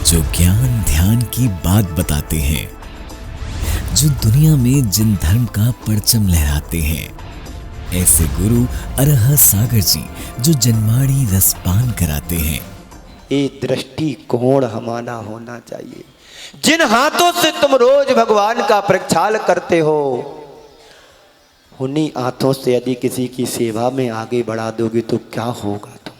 जो ज्ञान ध्यान की बात बताते हैं, जो दुनिया में जिन धर्म का परचम लहराते हैं, ऐसे गुरु अरह सागर जी जो जन्माड़ी रसपान कराते हैं। ये दृष्टिकोण हमारा होना चाहिए। जिन हाथों से तुम रोज भगवान का प्रक्षाल करते हो, उन्हीं हाथों से यदि किसी की सेवा में आगे बढ़ा दोगे तो क्या होगा तुम्हारा।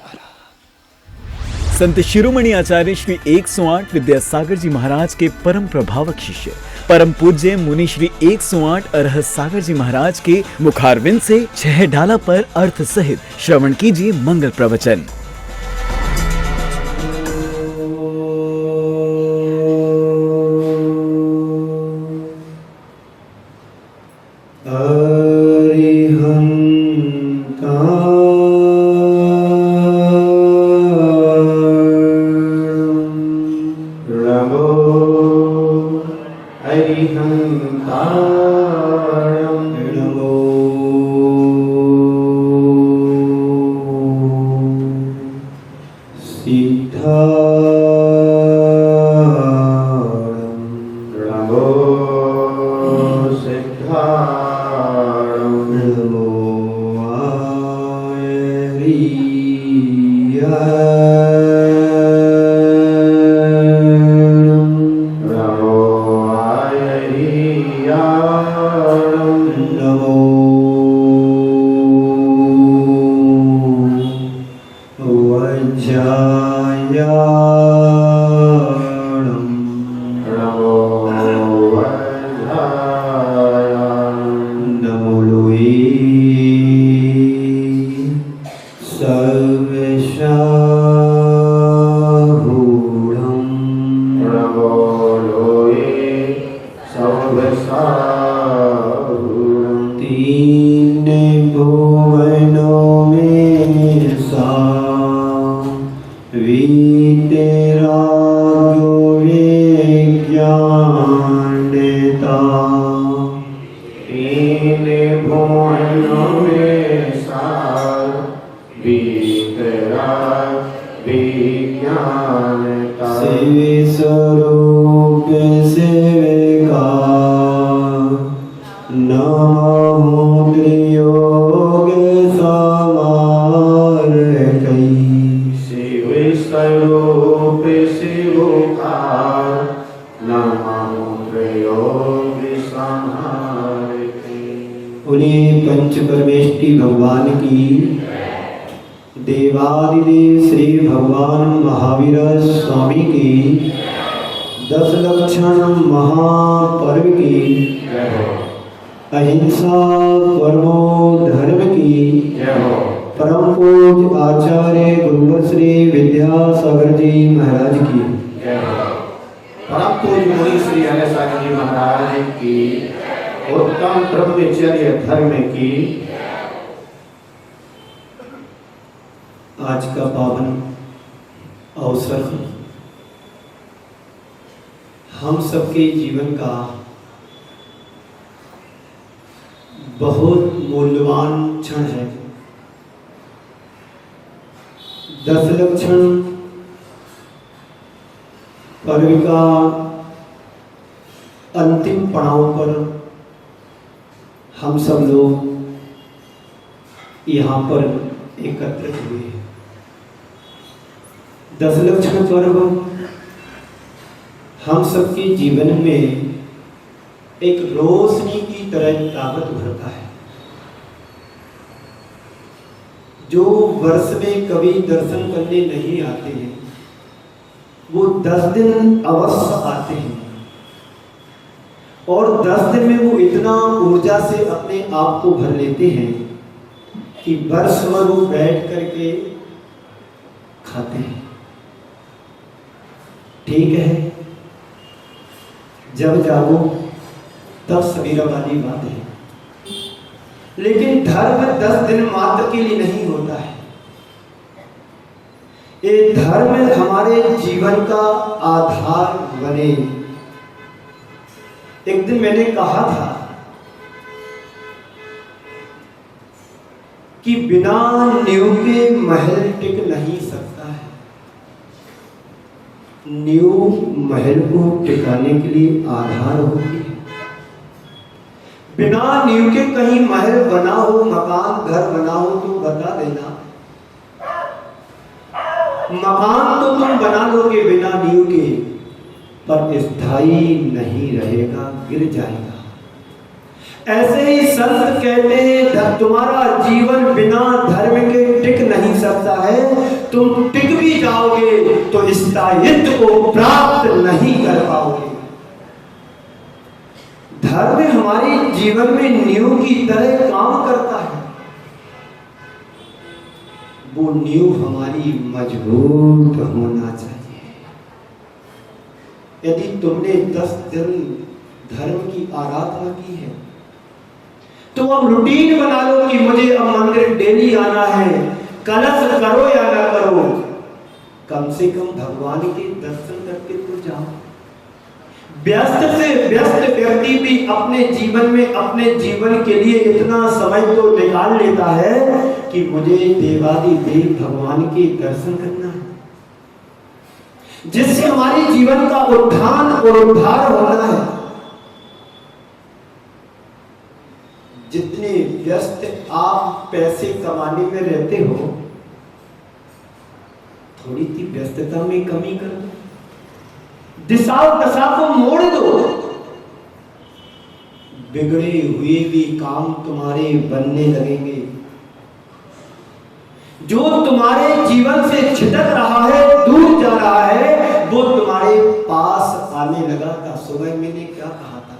संत शिरोमणि आचार्य श्री 108 विद्यासागर जी महाराज के परम प्रभावक शिष्य परम पूज्य मुनि श्री 108 अरह सागर जी महाराज के मुखारविंद से 6 डाला पर अर्थ सहित श्रवण कीजिए मंगल प्रवचन। आज का पावन अवसर हम सबके जीवन का बहुत मूल्यवान क्षण है। 10 लक्षण पर्व का अंतिम पड़ाव पर हम सब लोग यहाँ पर एकत्रित हुए हैं। 10 लक्षण पर्व हम सबके जीवन में एक रोशनी की तरह ताकत भरता है। जो वर्ष में कभी दर्शन करने नहीं आते हैं, वो 10 दिन अवश्य आते हैं और 10 दिन में वो इतना ऊर्जा से अपने आप को भर लेते हैं कि वर्ष भर वो बैठ करके खाते हैं। ठीक है, जब जागो तब सवेरा वाली बात है, लेकिन धर्म 10 दिन मात्र के लिए नहीं होता है। ये धर्म हमारे जीवन का आधार बने। एक दिन मैंने कहा था कि बिना नींव के महल टिक नहीं सकता है। नींव महल को टिकाने के लिए आधार होती है। बिना नींव के कहीं महल बना हो, मकान घर बना हो तो बता देना। मकान तो तुम बना लोगे बिना नींव के, पर स्थायी नहीं रहेगा, गिर जाएगा। ऐसे ही संत कहते हैं तुम्हारा जीवन बिना धर्म के टिक नहीं सकता है। तुम टिक भी जाओगे तो स्थायित्व को प्राप्त नहीं कर पाओगे। धर्म हमारे जीवन में नींव की तरह काम करता है। वो नींव हमारी मजबूत होना चाहिए। यदि तुमने 10 दिन धर्म की आराधना की है तो अब रूटीन बना लो कि मुझे अब मंदिर डेली आना है, कलश करो या ना करो, कम से कम भगवान के दर्शन करके तो जाओ। व्यस्त से व्यस्त व्यक्ति भी अपने जीवन में अपने जीवन के लिए इतना समय तो निकाल लेता है कि मुझे देवादिदेव भगवान के दर्शन करना है, जिससे हमारे जीवन का उत्थान और उद्धार होना है। जितने व्यस्त आप पैसे कमाने में रहते हो, थोड़ी सी व्यस्तता में कमी कर दो, दिशा दशा को मोड़ दो। बिगड़े हुए भी काम तुम्हारे बनने लगेंगे। जो तुम्हारे जीवन से छिटक रहा है, दूर जा रहा है, वो तुम्हारे पास आने लगा था। सुबह मैंने क्या कहा था?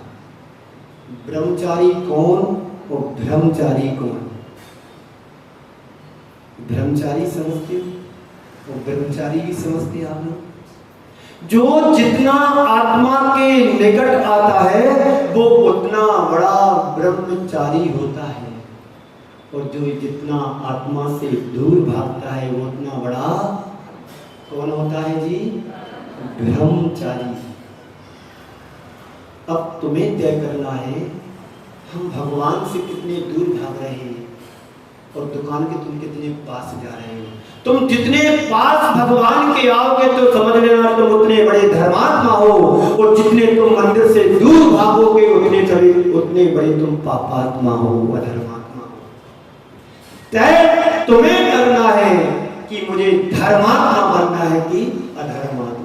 ब्रह्मचारी कौन और ब्रह्मचारी कौन? ब्रह्मचारी समझते हो और ब्रह्मचारी भी समझते आप लोग। जो जितना आत्मा के निकट आता है वो उतना बड़ा ब्रह्मचारी होता है, और जो जितना आत्मा से दूर भागता है वो उतना बड़ा कौन होता है जी? ब्रह्मचारी। अब तुम्हें तय करना है हम भगवान से कितने दूर भाग रहे हैं और दुकान के तुम कितने पास जा रहे हो। तुम जितने पास भगवान के आओगे तो समझ लेना तुम उतने बड़े धर्मात्मा हो, और जितने तुम मंदिर से दूर भागोगे उतने बड़े तुम पापात्मा हो, अधर्मात्मा हो। तय तुम्हें करना है कि मुझे धर्मात्मा बनना है कि अधर्मात्मा।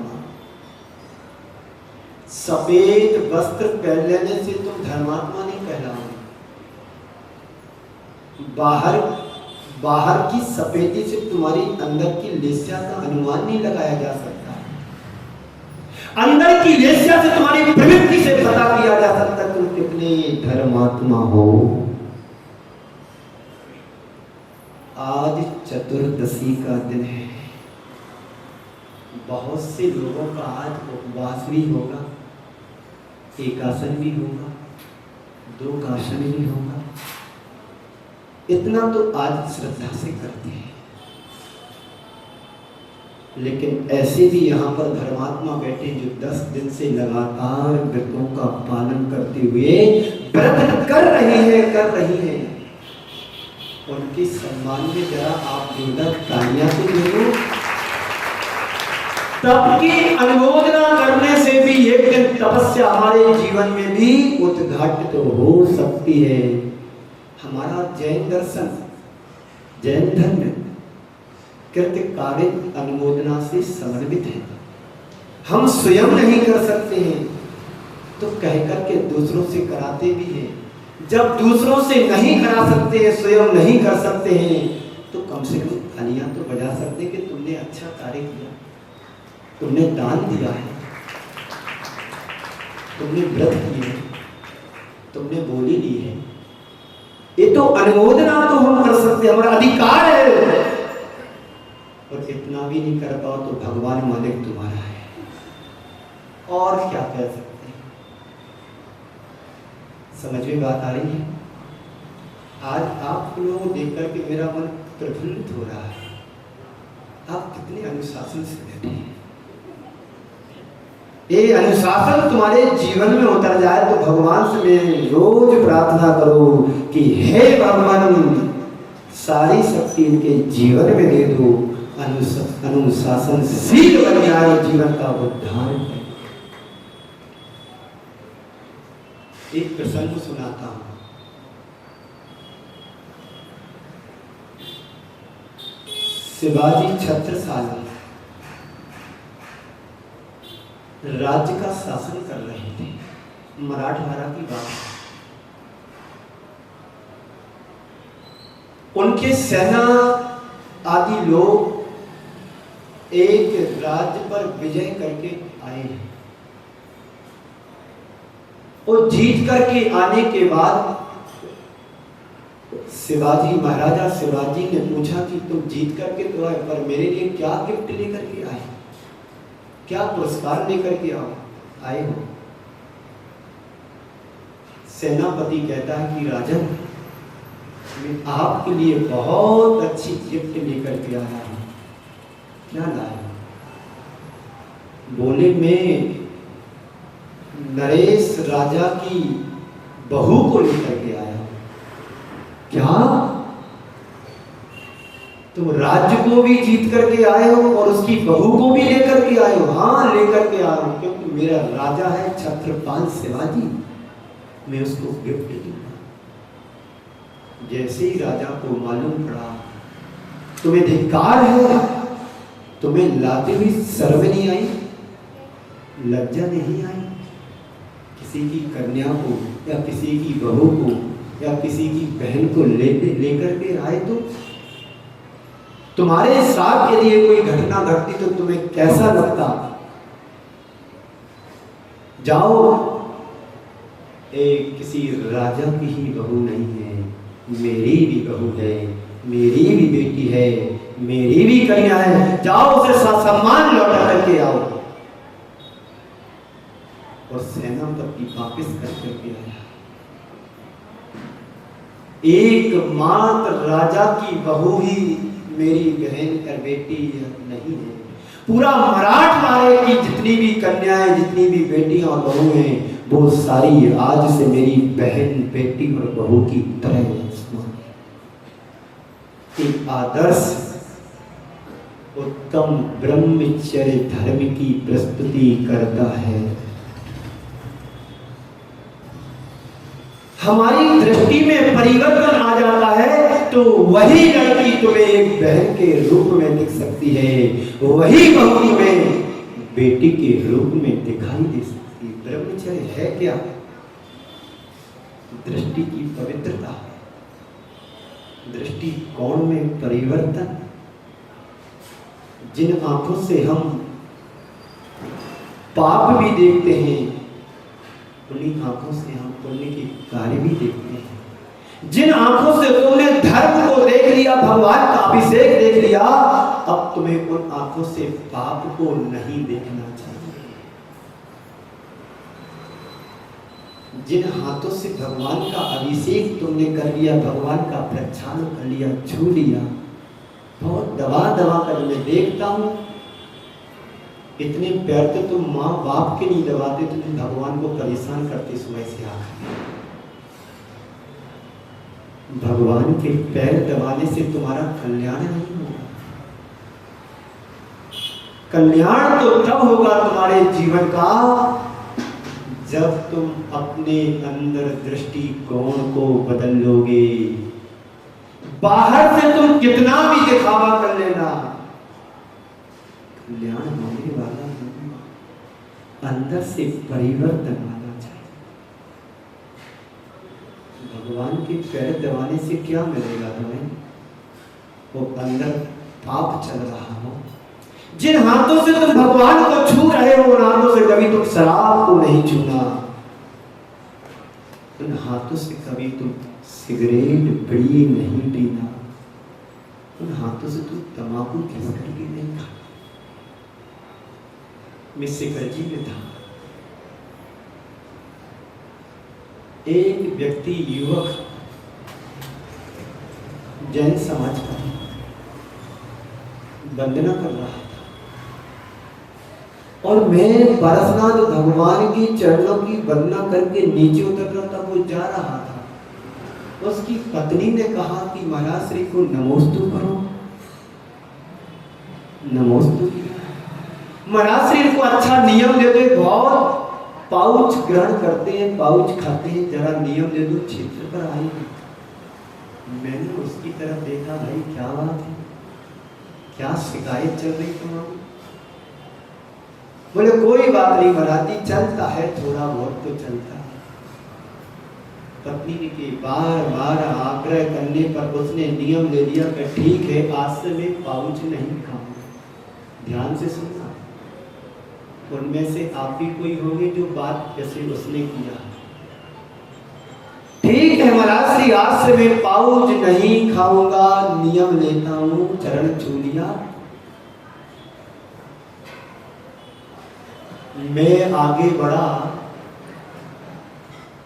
सफेद वस्त्र पहन लेने से तुम धर्मात्मा नहीं कहलाओगे। बाहर की सफेदी से तुम्हारी अंदर की लेस्या का अनुमान नहीं लगाया जा सकता। अंदर की लेस्या से तुम्हारी प्रवृत्ति से पता किया जा सकता तुम कितने धर्मात्मा हो। आज चतुर्दशी का दिन है। बहुत से लोगों का आज उपवास भी होगा, एकासन भी होगा, 2 कासन भी होगा। इतना तो आज श्रद्धा से करते हैं, लेकिन ऐसे भी यहाँ पर धर्मात्मा बैठे जो 10 दिन से लगातार व्रतों का पालन करते हुए व्रत कर रही हैं। उनके सम्मान में जरा आप जोरदार तालियां तो दो। तप की अनुमोदना करने से भी एक दिन तपस्या हमारे जीवन में भी उद्घाटित हो सकती है। हमारा जैन दर्शन, जैन धर्म कृत्य कार्य अनुमोदना से समन्वित है। हम स्वयं नहीं कर सकते हैं तो कह करके दूसरों से कराते भी हैं। जब दूसरों से नहीं करा सकते हैं, स्वयं नहीं कर सकते हैं, तो कम से कम तालियां तो बजा सकते कि तुमने अच्छा कार्य किया, तुमने दान दिया है, तुमने व्रत किए, तुमने बोली ली है। ये तो अनुमोदना तो हम कर सकते, हमारा अधिकार है। और इतना भी नहीं कर पाओ तो भगवान मालिक तुम्हारा है, और क्या कह सकते हैं। समझ में बात आ रही है? आज आप लोगों को देख करके मेरा मन प्रफुल्लित हो रहा है। आप कितने अनुशासन से बैठे हैं। ये अनुशासन तुम्हारे जीवन में उतर जाए तो भगवान से मैं रोज प्रार्थना करो कि हे भगवान, सारी शक्ति इनके जीवन में दे दो, अनुशासनशील बन जाए, जीवन का उद्धार करे। एक प्रसंग सुनाता हूं। शिवाजी छत्रसाल राज्य का शासन कर रहे थे। मराठवाड़ा की बात है। उनके सेना आदि लोग एक राज्य पर विजय करके आए हैं और जीत करके आने के बाद शिवाजी महाराजा शिवाजी ने पूछा कि तुम जीत करके तो आए, पर मेरे लिए क्या गिफ्ट लेकर के आए, क्या पुरस्कार लेकर के आए हो? सेनापति कहता है कि राजा, मैं आपके लिए बहुत अच्छी गिफ्ट लेकर के आया हूं। क्या लाया? बोले, मैं नरेश राजा की बहू को लेकर के आया हूं। क्या? तुम राज्य को भी जीत करके आए हो और उसकी बहू को भी लेकर के आए हो? हाँ, लेकर के आया हूं, क्योंकि मेरा राजा है छत्रपाल शिवाजी, मैं उसको गिफ्ट दूंगा। जैसे ही राजा को मालूम पड़ा, तुम्हें धिक्कार है, तुम्हें लाते हुए शर्म नहीं आई, लज्जा नहीं आई? किसी की कन्या को या किसी की बहू को या किसी की बहन को लेकर के आए तो तुम्हारे साथ के लिए कोई घटना घटती तो तुम्हें कैसा लगता? जाओ, एक किसी राजा की ही बहू नहीं है, मेरी भी बहू है, मेरी भी बेटी है, मेरी भी कन्या है, जाओ उसे सम्मान लौटा करके आओ। और सेनापति वापिस करके आया। एकमात्र राजा की बहू ही मेरी बहन और बेटी नहीं है। पूरा मराठवाड़े की जितनी भी कन्याएं, जितनी भी बेटियां और बहू हैं, वो सारी आज से मेरी बहन, बेटी और बहू की तरह है। एक आदर्श उत्तम ब्रह्मचर्य धर्म की प्रस्तुति करता है। हमारी दृष्टि में परिवर्तन आ जाता है तो वही लड़की तुम्हें एक बहन के रूप में दिख सकती है, वही बहू तुम्हें बेटी के रूप में दिखाई दे सकती है। ब्रह्मचर्य है क्या? दृष्टि की पवित्रता, दृष्टिकोण में परिवर्तन। जिन आंखों से हम पाप भी देखते हैं, उन्हीं आंखों से हम पुण्य के कार्य भी देखते हैं। जिन आंखों से तुमने धर्म को देख लिया, भगवान का अभिषेक देख लिया, अब तुम्हें उन आंखों से पाप को नहीं देखना चाहिए। जिन हाथों से भगवान का अभिषेक तुमने कर लिया, भगवान का प्रक्षालन कर लिया, छू लिया, बहुत दबा दबा कर मैं देखता हूं, इतने पैर तो तुम माँ बाप के नहीं दबाते, तुम भगवान को परेशान करते सुबह से आकर। भगवान के पैर दबाने से तुम्हारा कल्याण नहीं होगा। कल्याण तो तब होगा तुम्हारे जीवन का जब तुम अपने अंदर दृष्टिकोण को बदल लोगे। बाहर से तुम कितना भी दिखावा कर लेना, कल्याण होने वाला नहीं, अंदर से परिवर्तन आना चाहिए। भगवान के पैर दबाने से क्या मिलेगा तुम्हें? वो अंदर पाप चल रहा हो। जिन हाथों से तुम भगवान को छू रहे हो, उन हाथों से कभी तुम शराब को नहीं छूना, उन हाथों से कभी तुम सिगरेट बीड़ी नहीं पीना, उन हाथों से तुम तंबाकू घिस करके नहीं खाना। मिस्टर जी में था एक व्यक्ति, युवक, जैन समाज का वंदना कर रहा था और मैं पारसनाथ भगवान की चरणों की वंदना करके नीचे उतर रहा था, वो जा रहा था। उसकी पत्नी ने कहा कि महाराज श्री को नमोस्तु करो। नमोस्तु। महाराज श्री को अच्छा नियम दे दो, बहुत पाउच ग्रहण करते हैं, पाउच खाते हैं, जरा नियम दे दो क्षेत्र पर आए। मैंने उसकी तरफ देखा, भाई क्या बात है, क्या शिकायत चल रही तुम्हारी? बोले कोई बात नहीं महाराज जी, चलता है थोड़ा बहुत तो चलता है। पत्नी के बार बार आग्रह करने पर उसने नियम ले लिया कि ठीक है, आज से मैं पाउच नहीं खाऊंगा। ध्यान से सुनना, उनमें से आप भी कोई होंगे जो बात जैसे उसने किया। ठीक है महाराज श्री, आज से मैं पाउच नहीं खाऊंगा, नियम लेता हूं, चरण छू लिया। मैं आगे बढ़ा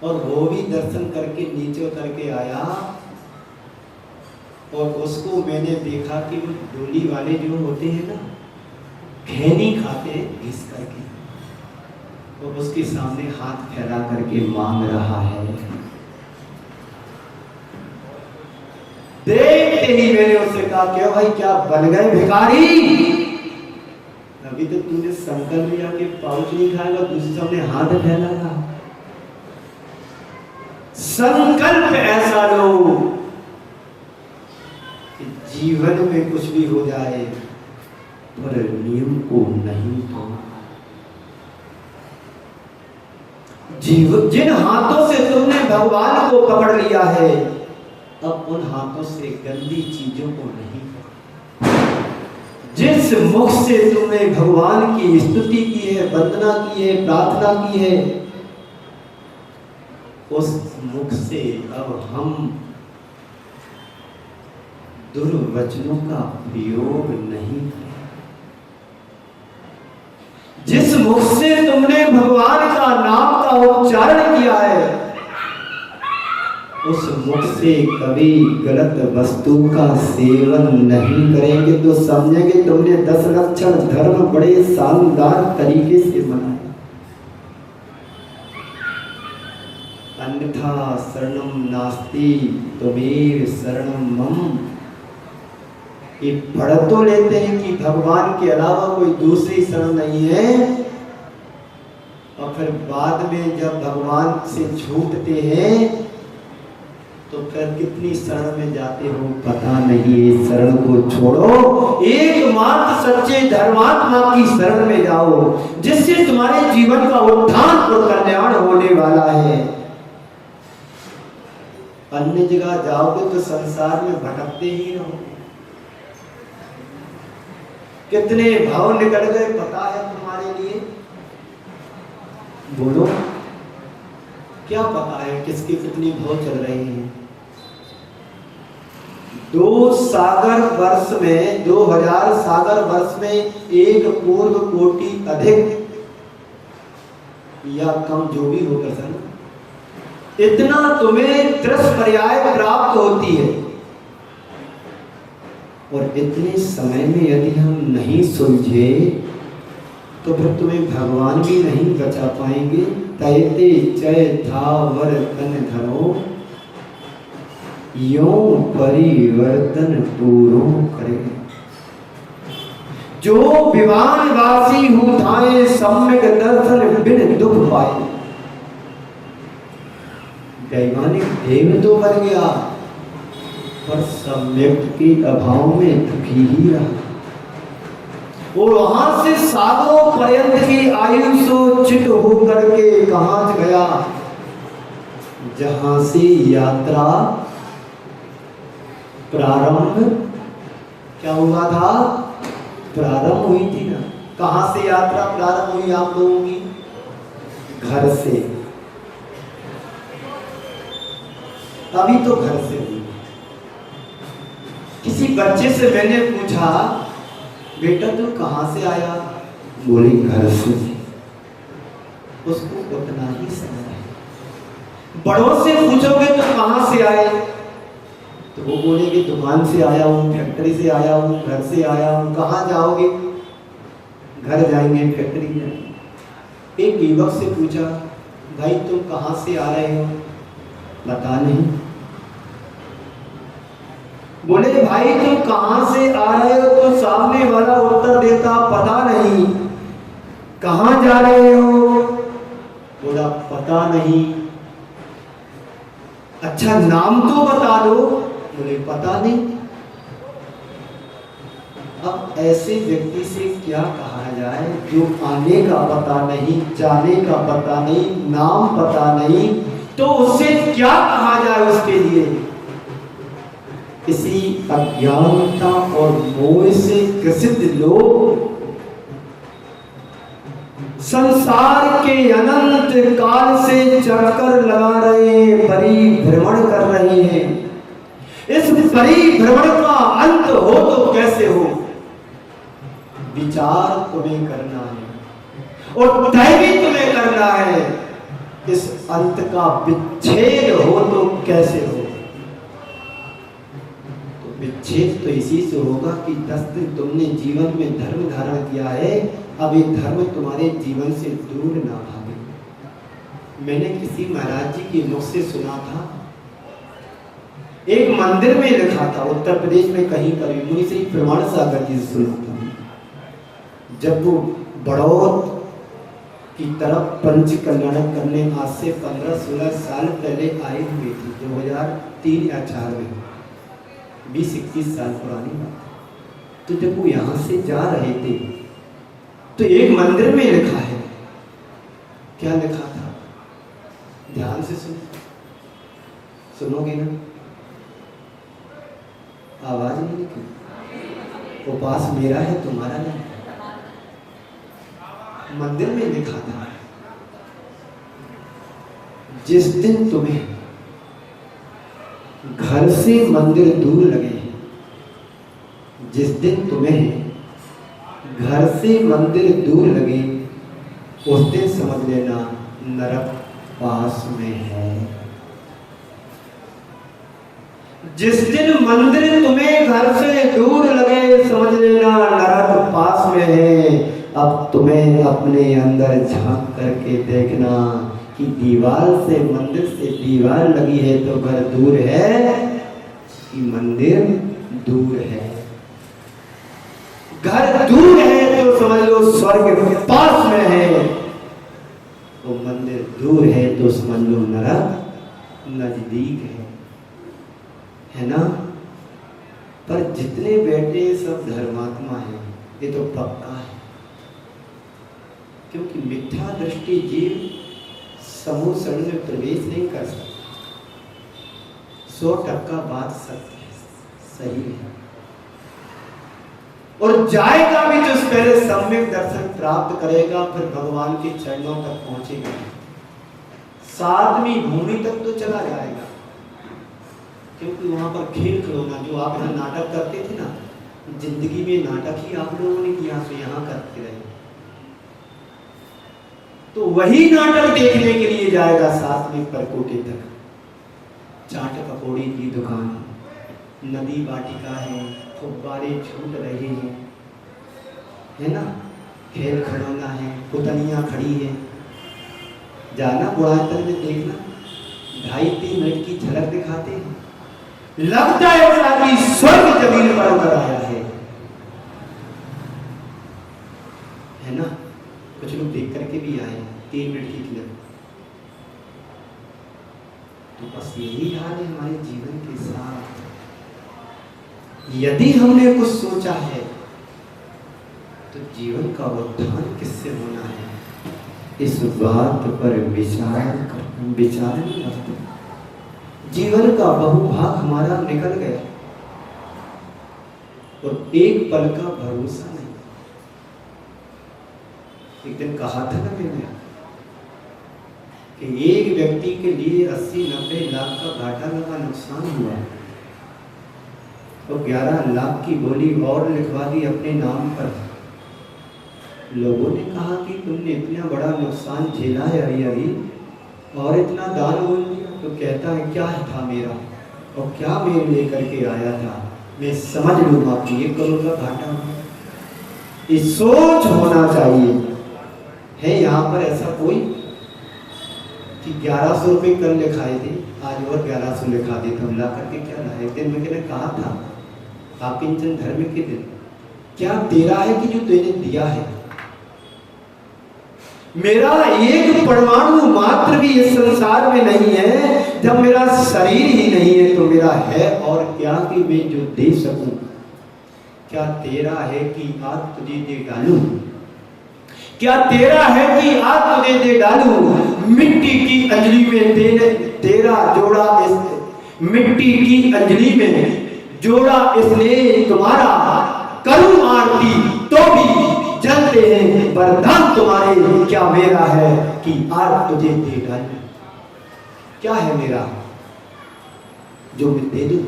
और वो भी दर्शन करके नीचे उतर के आया और उसको मैंने देखा कि वो डोली वाले जो होते हैं ना, खैनी खाते हैं घिस करके, और उसके सामने हाथ फैला करके मांग रहा है। देखते ही मैंने उससे कहा, क्या भाई क्या बन गए भिखारी? अभी तो तूने संकल्प लिया कि पाउच नहीं खाएगा, दूसरे सामने हाथ फैलाया। संकल्प ऐसा लो कि जीवन में कुछ भी हो जाए पर नियम को नहीं तोड़ना। जिन हाथों से तुमने भगवान को पकड़ लिया है, अब उन हाथों से गंदी चीजों को नहीं पकड़ना। जिस मुख से तुमने भगवान की स्तुति की है, वंदना की है, प्रार्थना की है, उस मुख से अब हम दुर्वचनों का प्रयोग नहीं करें। जिस मुख से तुमने भगवान का नाम का उच्चारण किया है, उस मुख से कभी गलत वस्तु का सेवन नहीं करेंगे तो समझेंगे तुमने 10 लक्षण धर्म बड़े शानदार तरीके से मनाया। अन्यथा शरणम नास्ति त्वमेव शरणम मम। ये पढ़ तो लेते हैं कि भगवान के अलावा कोई दूसरी शरण नहीं है, और फिर बाद में जब भगवान से छूटते हैं तो फिर कितनी शरण में जाते हो पता नहीं। इस शरण को छोड़ो, एकमात्र सच्चे धर्मात्मा की शरण में जाओ, जिससे तुम्हारे जीवन का उत्थान और कल्याण होने वाला है। अन्य जगह जाओगे तो संसार में भटकते ही रहोगे। कितने भाव निकल गए पता है तुम्हारे लिए? बोलो, क्या पता है किसके कितनी भाव चल रही हैं? 2000 सागर वर्ष में एक पूर्व कोटि अधिक या कम जो भी होगा सर, इतना तुम्हें 30 पर्याय प्राप्त होती है। और इतने समय में यदि हम नहीं सुलझे तो फिर तुम्हें भगवान भी नहीं बचा पाएंगे। तैते चय था वर तन धरो, यो परिवर्तन पूरो करे। जो विमान वासी हूँ थाए, सम्यक दर्शन बिन दुख पाए। दैवानिक देव तो बन गया पर सम्यक के अभाव में दुखी ही रहा। और वहां से सालों पर्यंत की आयु सोचित होकर के कहां गया, जहां से यात्रा प्रारंभ क्या हुआ था? प्रारंभ हुई थी ना। कहां से यात्रा प्रारंभ हुई आप लोगों की? घर से। अभी तो घर से हुई। किसी बच्चे से मैंने पूछा, बेटा तू कहां से आया? बोले घर से। उसको उतना ही समझ है। बड़ों से पूछोगे तो कहां से आए, तो वो बोलेंगे दुकान से आया हूँ, फैक्ट्री से आया हूँ, घर से आया हूँ। कहाँ जाओगे? घर जाएंगे, फैक्ट्री जाएंगे। एक युवक से पूछा, भाई तुम कहाँ से आ रहे हो? बता नहीं। बोले भाई तुम कहां से आ रहे हो? तो सामने वाला उत्तर देता पता नहीं। कहां जा रहे हो? बोला पता नहीं। अच्छा नाम तो बता दो। बोले पता नहीं। अब ऐसे व्यक्ति से क्या कहा जाए जो आने का पता नहीं, जाने का पता नहीं, नाम पता नहीं, तो उससे क्या कहा जाए उसके लिए? इसी अज्ञानता और मोह से ग्रसित लोग संसार के अनंत काल से चक्कर लगा रहे हैं, परिभ्रमण कर रहे हैं। इस परिभ्रमण का अंत हो तो कैसे हो? विचार तुम्हें करना है और तय भी तुम्हें करना है। इस अंत का विच्छेद हो तो कैसे हो? तो विच्छेद तो इसी से होगा कि 10 दिन तुमने जीवन में धर्म धारण किया है, अब ये धर्म तुम्हारे जीवन से दूर ना भागे। मैंने किसी महाराज जी के मुख से सुना था, एक मंदिर में लिखा था, उत्तर प्रदेश में कहीं पर, मुनि श्री प्रमाण सागर जी से सुना था। जब वो बड़ौत की तरफ पंच कल्याण करने आज से 15-16 साल पहले आए हुए थे, 2003 या 4 में, 20-21 साल पुरानी बात। तो जब वो यहाँ से जा रहे थे तो एक मंदिर में लिखा है, क्या लिखा था? ध्यान से सुनोगे ना? आवाज नहीं निकली। उपास मेरा है, तुम्हारा नहीं। मंदिर में लिखा था, जिस दिन तुम्हें घर से मंदिर दूर लगे, जिस दिन तुम्हें घर से मंदिर दूर लगे, उस दिन समझ लेना नरक पास में है। जिस दिन मंदिर तुम्हें घर से दूर लगे, समझ लेना नरक पास में है। अब तुम्हें अपने अंदर झांक करके देखना कि दीवार से, मंदिर से दीवार लगी है तो घर दूर है कि मंदिर दूर है? घर दूर है तो समझ लो स्वर्ग पास में है, तो मंदिर दूर है तो समझ लो नरक नजदीक है ना? पर जितने बैठे सब धर्मात्मा हैं, ये तो पक्का है, क्योंकि मिथ्या दृष्टि जीव समूह शरण में प्रवेश नहीं कर सकता। 100% बात सत्य है, सही है, और जाएगा भी जो पहले सम्यक दर्शन प्राप्त करेगा, फिर भगवान के चरणों तक पहुंचेगा। 7वीं भूमि तक तो चला जाएगा, क्योंकि वहां पर खेल खिलौना, जो आप यहाँ नाटक करते थे ना, जिंदगी में नाटक ही आप लोगों ने किया, तो यहाँ करते रहे, तो वही नाटक देखने के लिए जाएगा 7वीं परकोटे तक। चाट पकौड़ी की दुकान, नदी वाटिका है, फुब्बारे छूट रहे हैं, है ना, खेल खिलौना है, पुतलियां खड़ी है। जाना बुढ़ातल में देखना, 2.5-3 मिनट की झलक दिखाते हैं, लगता है कि स्वर्ग जमीन पर उतर आया है ना? कुछ लोग देख करके भी आए 3 मिनट की क्लिप। तो बस यही हाल है हमारे जीवन के साथ। यदि हमने कुछ सोचा है तो जीवन का उत्थान किससे होना है, इस बात पर विचार नहीं करते। जीवन का बहुभाग हमारा निकल गया और एक पल का भरोसा नहीं। एक दिन कहा था ना मैंने कि एक व्यक्ति के लिए 80-90 लाख का घाटा लगा, नुकसान हुआ, तो 11 लाख की बोली और लिखवा दी अपने नाम पर। लोगों ने कहा कि तुमने इतना बड़ा नुकसान झेला है अभी और इतना दान बोल दिया। तो कहता है क्या था मेरा और क्या मैं लेकर के आया था, मैं समझ लूंगा कि 1 करोड़ का घाटा हुआ। ये सोच होना चाहिए। है यहाँ पर ऐसा कोई कि 1100 रुपये कल लिखाए थे, आज और 1100 लिखा देता हूँ, ला करके क्या लाए? एक दिन मैंने कहा था आकिंचन धर्म के दिन क्या तेरा है कि जो तूने दिया है? मेरा एक परमाणु मात्र भी इस संसार में नहीं है। जब मेरा शरीर ही नहीं है तो मेरा है और क्या कि मैं जो दे सकूं? क्या तेरा है कि आज तुझे दे डालूं? क्या तेरा है कि आज तुझे दे डालूं? मिट्टी की अंजलि में तेरा जोड़ा, इस मिट्टी की अंजलि में जोड़ा इसलिए तुम्हारा, करूं आरती तो भी जलते हैं वरदान तुम्हारे। क्या मेरा है कि आज तुझे दे डालूं? क्या है मेरा जो मैं दे दूं?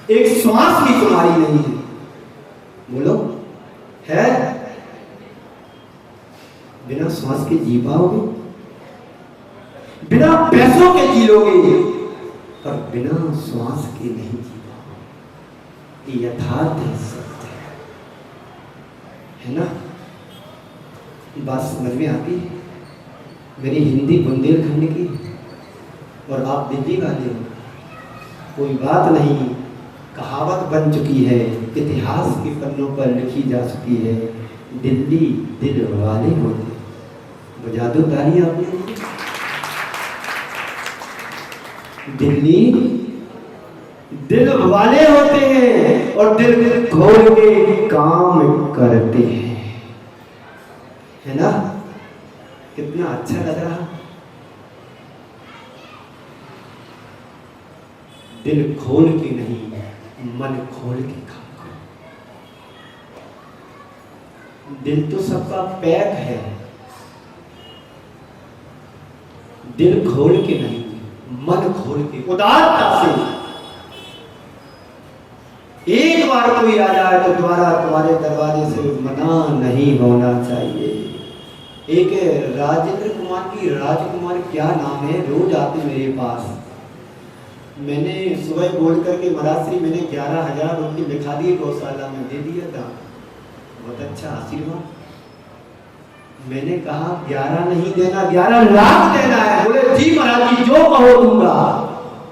एक श्वास भी तुम्हारी नहीं है, बोलो है? बिना श्वास के जी पाओगे? बिना पैसों के जी लोगे पर बिना श्वास के नहीं जी पाओगे। ये यथार्थ है, सत्य है ना? बात समझ में आती है? मेरी हिंदी बुंदेलखंड की और आप दिल्ली वाले हो, कोई बात नहीं, कहावत बन चुकी है, इतिहास के पन्नों पर लिखी जा चुकी है। दिल्ली दिल वाले होते। बजा दो ताली आपने। दिल्ली दिल वाले होते हैं और दिल खोल के काम करते हैं, है ना? कितना अच्छा लग रहा। दिल खोल के नहीं, मन खोल के काम करो। दिल तो सबका पैक है, दिल खोल के नहीं, मन खोल के उदारता से। एक बार कोई आ जाए तो दोबारा तुम्हारे दरवाजे से मना नहीं होना चाहिए। एक राजेंद्र कुमार की, राजकुमार क्या नाम है, रोज आते मेरे पास। मैंने सुबह बोल करके महाराज मैंने 11,000 रुपये लिखा दिए गौशाला में, दे दिया था। बहुत अच्छा आशीर्वाद। मैंने कहा 11 नहीं देना, 11 लाख देना है। बोले जी महाराज जी जो कहो दूंगा।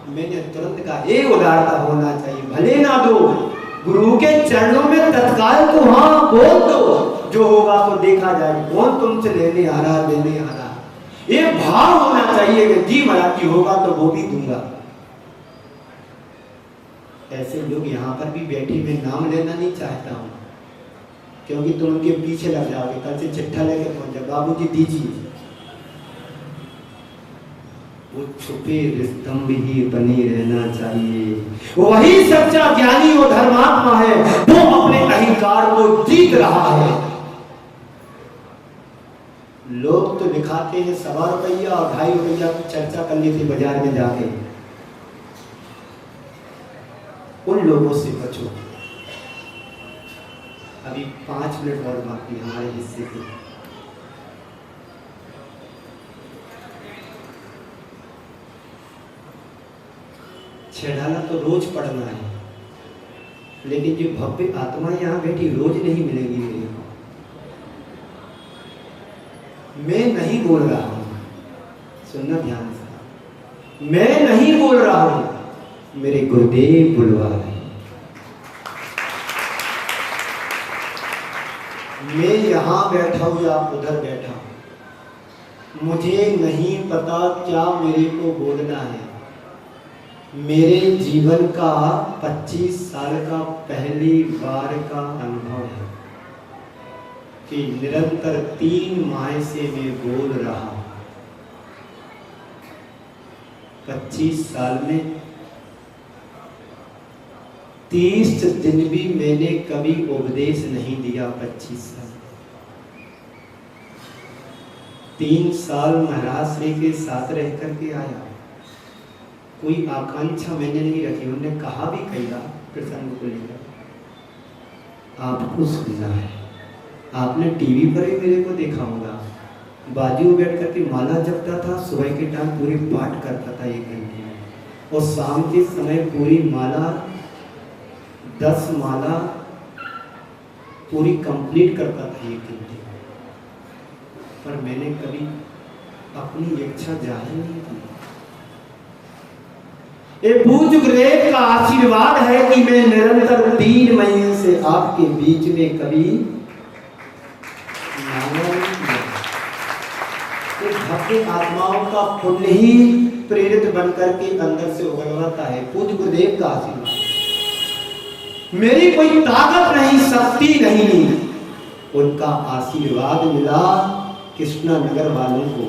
मैंने तुरंत कहा ये उदारता होना चाहिए, भले ना दो, गुरु के चरणों में तत्काल तो हाँ बोल दो, जो होगा तो देखा जाए, कौन तुमसे लेने आ रहा, देने आ रहा। ये भाव होना चाहिए कि जी महाराज जी होगा तो वो भी दूंगा। ऐसे लोग यहाँ पर भी बैठे, मैं नाम लेना नहीं चाहता हूँ क्योंकि तुम उनके पीछे लग जाओगे। कल से चिट्ठा लेके पहुंच जाओ, बाबूजी दीजिए। वो छुपे स्तंभ ही बने रहना चाहिए। वही सच्चा ज्ञानी और धर्मात्मा है, वो अपने अहंकार को जीत रहा है। लोग तो दिखाते हैं 1.25 रुपया और 2.5 रुपया की चर्चा करनी थी बाजार में जाके। उन लोगों से बचो। अभी 5 मिनट और बाकी हमारे हिस्से के। छेड़ाना तो रोज पढ़ना है, लेकिन जो भव्य आत्मा यहाँ बैठी रोज नहीं मिलेगी मेरे को। मैं नहीं बोल रहा हूं, सुनना ध्यान से, मैं नहीं बोल रहा हूं, मेरे गुरुदेव बुलवा रहे। मैं यहां बैठा हूं या उधर बैठा हूं, मुझे नहीं पता क्या मेरे को बोलना है। मेरे जीवन का 25 साल का पहली बार का अनुभव है कि निरंतर 3 माह से मैं बोल रहा हूं। 25 साल में 30 दिन भी मैंने कभी उपदेश नहीं दिया। 25 साल, 3 साल महाराज श्री के साथ रह करके आया। कोई आकांक्षा मैंने नहीं रखी। उन्होंने कहा भी कई बार प्रसंग को लेकर, आपको सुनना है। आपने टीवी पर ही मेरे को देखा होगा, बाजू में बैठ करके माला जपता था। सुबह के टाइम पूरी पाठ करता था 1 घंटे में, और शाम के समय पूरी माला 10 माला पूरी कंप्लीट करता था 1 घंटे। पर मैंने कभी अपनी इच्छा जाहिर नहीं की। ये पूज्य गुरुदेव का आशीर्वाद है कि मैं निरंतर 3 महीने से आपके बीच में कभी भक्ति आत्माओं का पुण्य ही प्रेरित बनकर के अंदर से उगलवाता है। पूज्य गुरुदेव का आशीर्वाद, मेरी कोई ताकत नहीं, शक्ति नहीं, उनका आशीर्वाद मिला कृष्णा नगर वालों को।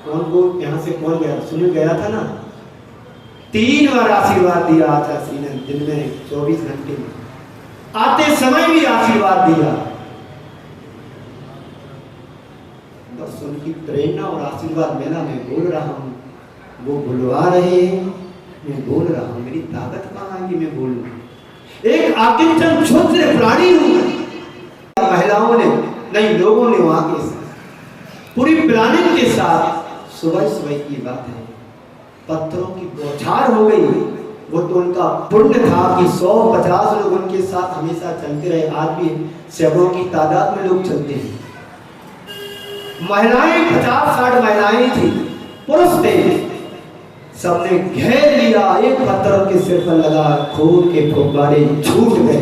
कौन को यहाँ से कौन गया, सुनील गया था ना, 3 बार आशीर्वाद दिया आचार्य ने दिन में 24 घंटे में, आते समय भी आशीर्वाद दिया। बस उनकी प्रेरणा और आशीर्वाद मिला, मैं बोल रहा हूँ, वो बुलवा रहे हैं, मैं बोल रहा हूँ, मेरी ताकत कहाँ है कि मैं बोलूँ। एक आकिंचन क्षुद्र प्राणी हूँ। महिलाओं ने नहीं, लोगों ने वहां के पूरी प्लानिंग के साथ सुबह सुबह की बात है, पत्थरों की बौछार हो गई। वो तो उनका पुण्य था कि 150 लोग उनके साथ हमेशा चलते रहे। आज भी सैकड़ों की तादाद में लोग चलते हैं। महिलाएं 50-60 महिलाएं थी, पुरुष थे, सबने घेर लिया। एक पत्थर उनके सिर पर लगा, खून के फुब्बारे छूट गए।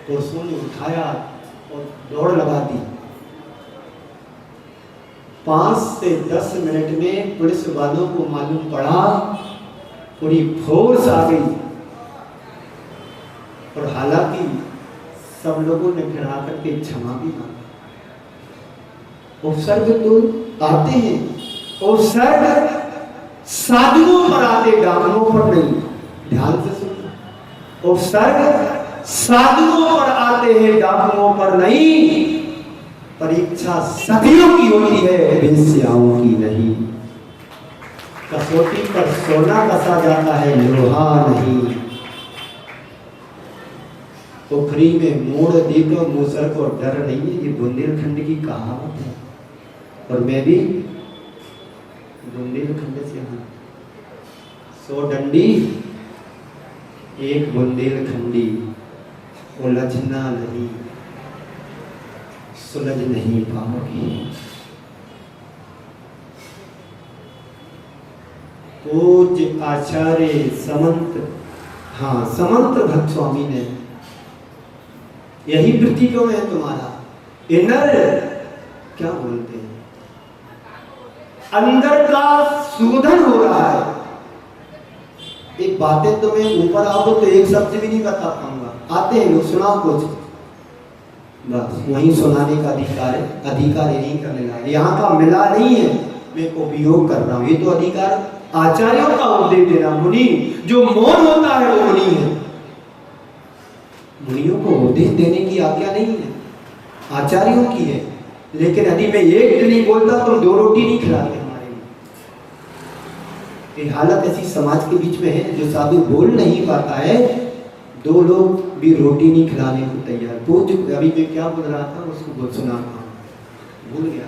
पुरुषों ने उठाया और दौड़ लगा दी। 5 से 10 मिनट में पुलिस वालों को मालूम पड़ा, पूरी फोर्स आ गई। और हालांकि सब लोगों ने फिर आकर के क्षमा भी मांगा। उपसर्ग तो आते हैं, उपसर्ग साधुओं पर आते, डाकनों पर नहीं। ध्यान से सुनो, उपसर्ग साधुओं पर आते हैं, डाकुओं पर नहीं। परीक्षा सखियों की होती है, वेश्याओं की नहीं। कसौटी पर सोना कसा जाता है, लोहा नहीं। पोखरी में मोड़ देकर मूसर को डर नहीं है, ये बुंदेलखंड की कहावत है। और मैं भी बुंदेलखंड से हूँ। 100 डंडी 1 बुंदेलखंडी, उलझना नहीं, सुलझ नहीं पाओगे। पूज्य आचार्य समंत, हाँ समंत भक्त स्वामी ने यही वृत्ति क्यों है तुम्हारा, इनर क्या बोलते हैं, अंदर का शोधन हो रहा है। एक बातें तुम्हें ऊपर आओ तो एक शब्द भी नहीं बता पाऊंगा, आते हैं लोग, सुनाओ कुछ, बस वहीं सुनाने का अधिकार है, अधिकार ये नहीं करने लगा। यहाँ का मिला नहीं है, मैं उपयोग कर रहा हूँ। ये तो अधिकार आचार्यों का उपदेश देना। मुनि जो मौन होता है वो मुनि है। मुनियों को उपदेश देने की आज्ञा नहीं है, आचार्यों की है। लेकिन यदि मैं एक दिन नहीं बोलता तो 2 रोटी नहीं खिलाते हमारे लिए। ये हालत ऐसी समाज के बीच में है, जो साधु बोल नहीं पाता है, 2 लोग भी रोटी नहीं खिलाने को तैयार। पूज्य अभी मैं क्या बोल रहा था उसको बोल सुना, भूल गया।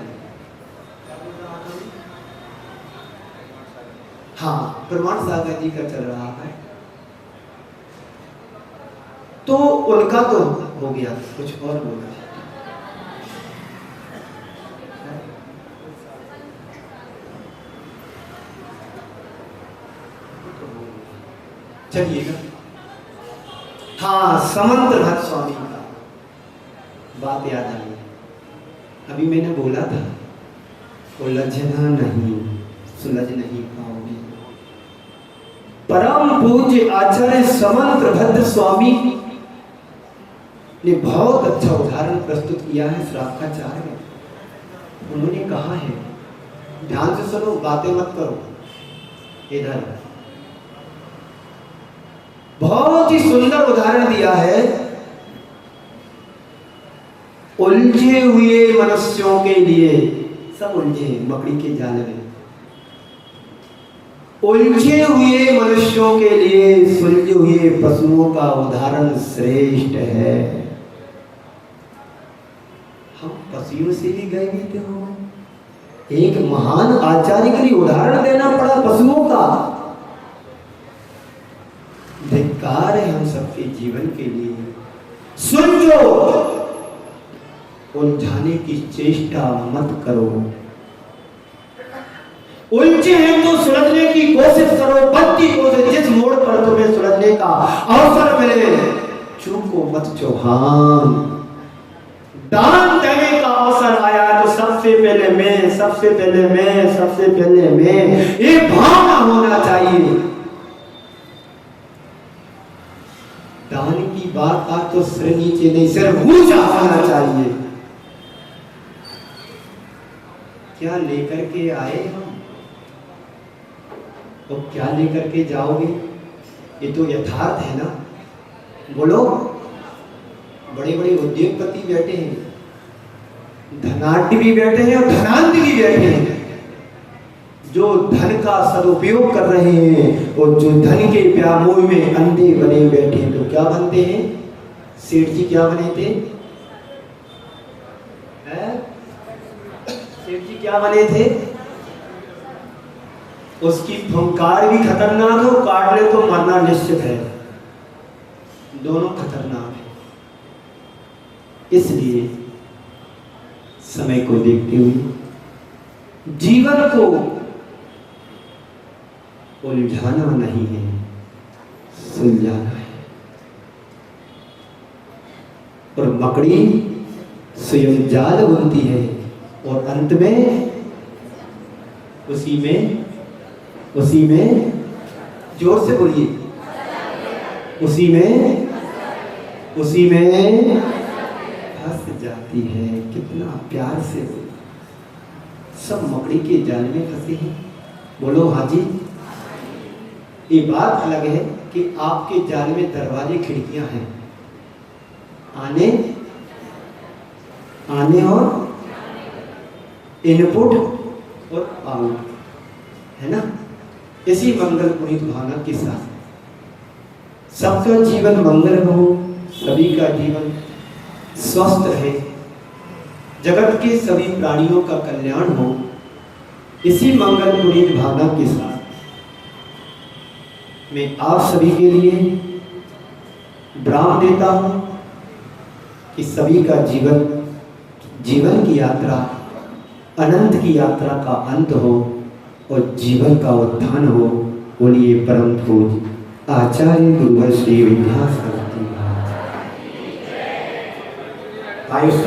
हाँ, प्रमाण सागर जी का चल रहा है, तो उनका तो हो गया, कुछ और बोला। चलिएगा, हाँ समंत भक्त स्वामी का बात याद आ गई। अभी मैंने बोला था, उलझना नहीं, सुलझ नहीं पाओगे। परम पूज्य आचार्य समंत भद्र स्वामी ने बहुत अच्छा उदाहरण प्रस्तुत किया है श्रावकाचार्य में। उन्होंने कहा है, ध्यान से सुनो, बातें मत करो, इधर बहुत ही सुंदर उदाहरण दिया है। उलझे हुए मनुष्यों के लिए, सब उलझे मकड़ी के जाल में, उलझे हुए मनुष्यों के लिए सुलझे हुए पशुओं का उदाहरण श्रेष्ठ है। हम पशुओं से भी गए भी तो एक महान आचार्य के लिए उदाहरण देना पड़ा पशुओं का। धिक्कार है हम सबके जीवन के लिए। सुलझो, उलझाने की चेष्टा मत करो। उलझे हैं तो सुलझने की कोशिश करो, बद की कोशिश, जिस मोड़ पर तुम्हें सुलझने का अवसर मिले चूको मत चौहान। दान देने का अवसर आया तो सबसे पहले मैं, सबसे पहले मैं, सबसे पहले मैं, ये भावना होना चाहिए। दान की बात आ तो सिर नीचे नहीं, सिर ऊंचा होना चाहिए। क्या लेकर के आए हम और क्या लेकर के जाओगे, ये तो यथार्थ है ना। बोलो, बड़े बड़े उद्योगपति बैठे हैं, धनाढ्य भी बैठे हैं और धनांध भी बैठे हैं, जो धन का सदुपयोग कर रहे हैं और जो धन के व्यामोह में अंधे बने बैठे हैं। तो क्या बनते हैं? सेठ जी क्या बने थे? सेठ जी क्या बने थे? उसकी फंकार भी खतरनाक हो, काट ले तो मरना निश्चित है, दोनों खतरनाक है। इसलिए समय को देखते हुए जीवन को उलझाना नहीं है, सुलझाना है। और मकड़ी स्वयं जाल बुनती है और अंत में उसी में जोर से बोलिए, उसी में फंस जाती है। कितना प्यार से सब मकड़ी के जाल में फंसे हैं। बोलो हाँ जी। ये बात अलग है कि आपके जाल में दरवाजे खिड़कियां हैं, आने और इनपुट और आउट, है ना। इसी मंगल पुनीत भावना के साथ सबका जीवन मंगल हो, सभी का जीवन स्वस्थ रहे, जगत के सभी प्राणियों का कल्याण हो। इसी मंगल पुनीत भावना के साथ मैं आप सभी के लिए विराम देता हूं कि सभी का जीवन की यात्रा अनंत की यात्रा का अंत हो और जीवन का उत्थान हो। बोलिए परम पूज्य आचार्य गुरुवर श्री विद्यासागर जी। आयुष